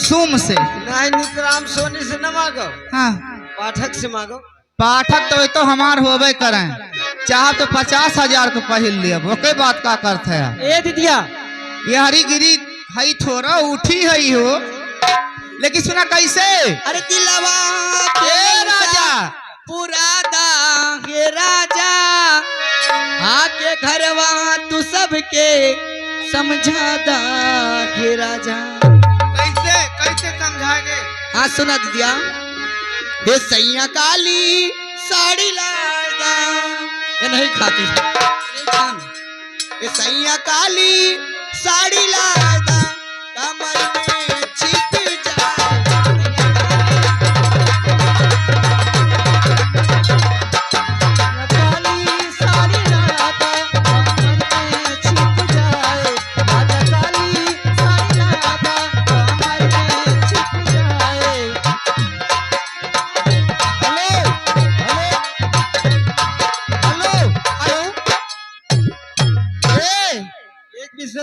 सुम से नहीं नितराम सोनी से न मांगो, हाँ पाठक से मांगो। पाठक तो हमार होबे करें, चाह तो 50,000 को पहिल लिया, ओके बात का करते है। ए दीदिया ये हरिगिरी हई थोड़ा उठी हई हो, लेकिन सुना कैसे। अरे दिलवा ए राजा पुरादा हे राजा आके घरवा तू सबके समझादा हे राजा। कैसे कैसे समझाएंगे। हाँ सुना दीदिया, हे सैया काली साड़ी लादा, ये नहीं खाती ये सैया काली साड़ी लादा कमर में छिप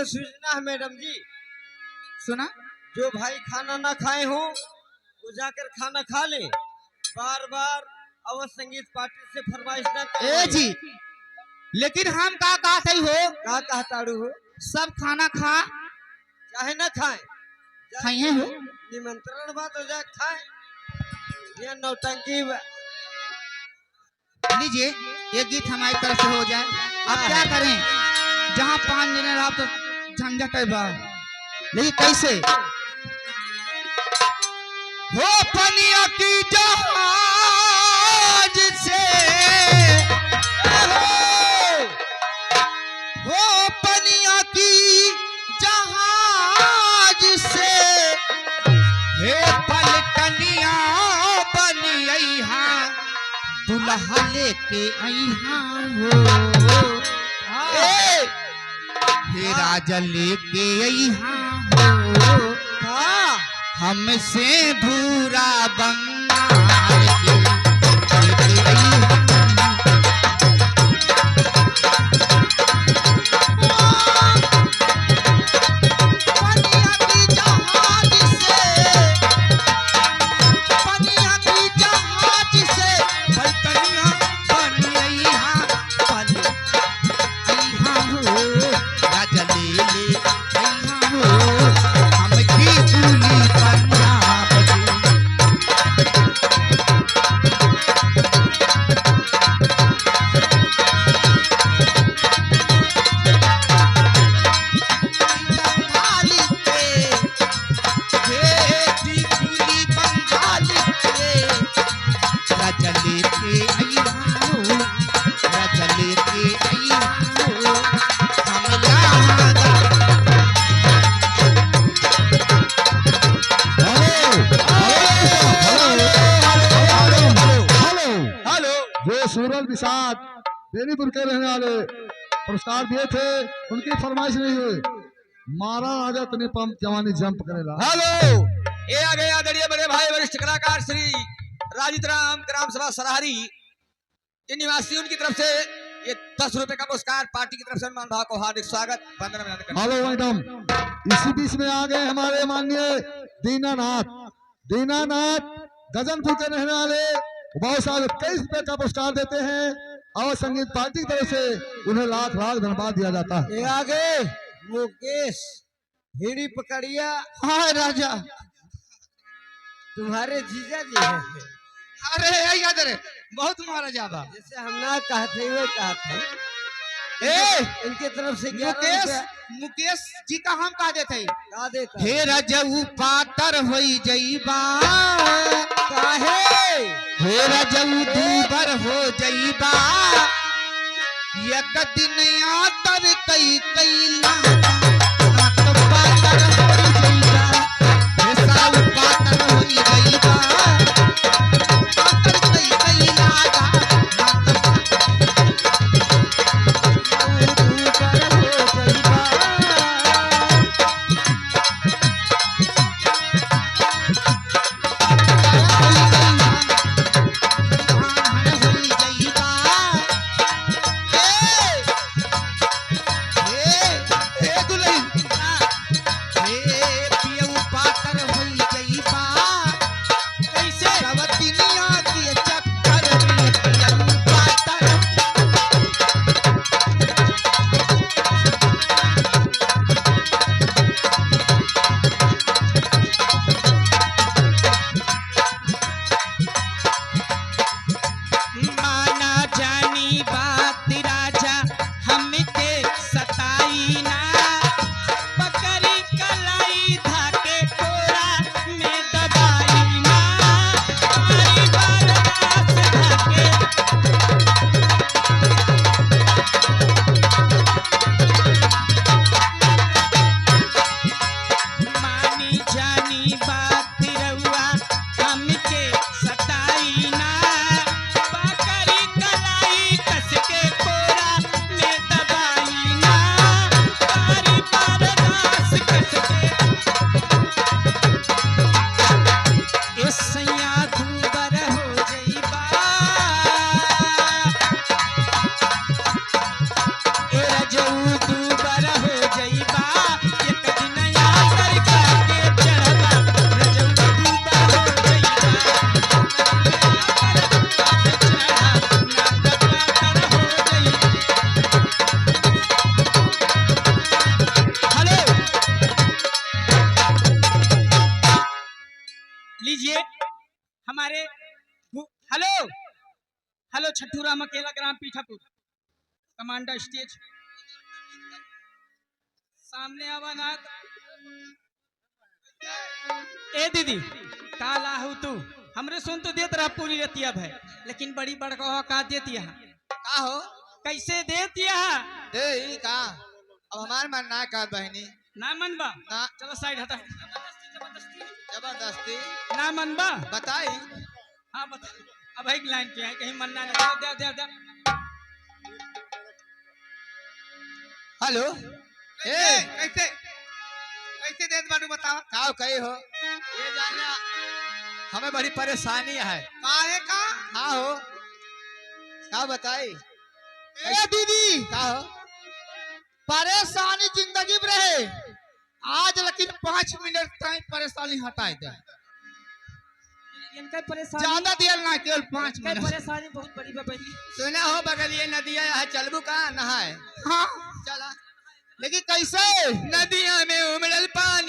सूचना है मैडम जी। सुना, जो भाई खाना ना खाए हो वो जाकर खाना खा ले, बार बार अवध संगीत पार्टी से फरमाइश ना ए जी, लेकिन हम का कहते हो, का कहताड़ू हो, सब खाना खा चाहे ना खाए, खाइए हो, निमंत्रण बात हो जाए खाए, ये नौटंकी। लीजिए एक गीत हमारी तरफ से हो जाए। अब क्या करें, जहाँ 5 जने रहा तो झंझट है बा, लेकिन कैसे हो पनिया की जहाज से, हो पनिया की जहाज से, हे पलटनिया बनिया दुल्हा लेके अइहा हो, हे राजा लेके अइहा हो, हमसे भूरा बंगाल के लेके अइहा। पनिया की जहाज से, पनिया की जहाज से, पलटनिया बनिया पल अइहा हो, राजा ले ले अइहा हो, हमकी दूली पंजाब के। बंगाली के, हे दूली बंगाली के, राजा लेके अइहा हो, राजा लेके अइहा हो, हम यहाँ हेलो, जो सूरज विषाद बेनीपुर के रहने वाले पुरस्कार दिए थे, उनकी फरमाइश नहीं हुई, मारा राजा तने पंप जवानी जंप करेला। हेलो, ये आ गए आदरणीय बड़े भाई वरिष्ठ कलाकार श्री राजित राम ग्राम सभा सराहरी के निवासी, उनकी तरफ से ये 10 रुपए का पुरस्कार पार्टी की तरफ से अनुमान भाव को हार्दिक स्वागत वंदन अभिनंदन करते हैं। हेलो मैडम, इसी बीच में आ गए हमारे माननीय दीनानाथ। दीनानाथ गजनपुर के रहने वाले, बहुत सारे 23 रुपए का पुरस्कार देते हैं और संगीत पार्टी की तरफ से उन्हें लाख लाख धन्यवाद दिया जाता है। ये आ गए मुकेश हिड़ी पकड़िया। हाँ राजा, तुम्हारे जीजा जी हैं, अरे याद रे, बहुत महाराजा बा। जैसे हम ना कहते हुए कहते ए इनके तरफ से मुकेश, मुकेश जी का हम कह देते गा देता हे रजऊ पातर होई जईबा, काहे हे रजऊ दूबर हो जईबा, एक दिन आतर कई कैला ना तो पातर होई जईबा, हे साउ पातर होई जईबा, पातर कई कैला ना तो लीजिए हमारे हेलो हेलो छठू राम अकेला ग्राम पीठापुर कमांडर स्टेज सामने अवनाथ। ए दीदी काला हूँ तू हमरे सुन तो देत रहा पूरी रतिया भाई लेकिन बड़ी बड़का का देती है का हो कैसे देती है दे ई का अब हमार मन ना का बहनी ना मनबा ना चलो साइड हटा जबरदस्ती ना मनबा बताई। हाँ बता अब एक लाइन पे है कहीं मनना नहीं दे दे दे हेलो ए कैसे कैसे देत बाटू बताओ का कही हो ये जाना हमें बड़ी परेशानी है। काहे का हाँ हो का बताई ए दीदी का हो परेशानी जिंदगी में रहे आज लेकिन 5 मिनट तक परेशानी हटाई दे इनका परेशानी ज्यादा देर ना केवल 5 इनका मिनट परेशानी बहुत बड़ी बबली सुना हो बगलिए नदिया है चलबू का नहाए हाँ चला लेकिन कैसे नदिया में उमड़ल पानी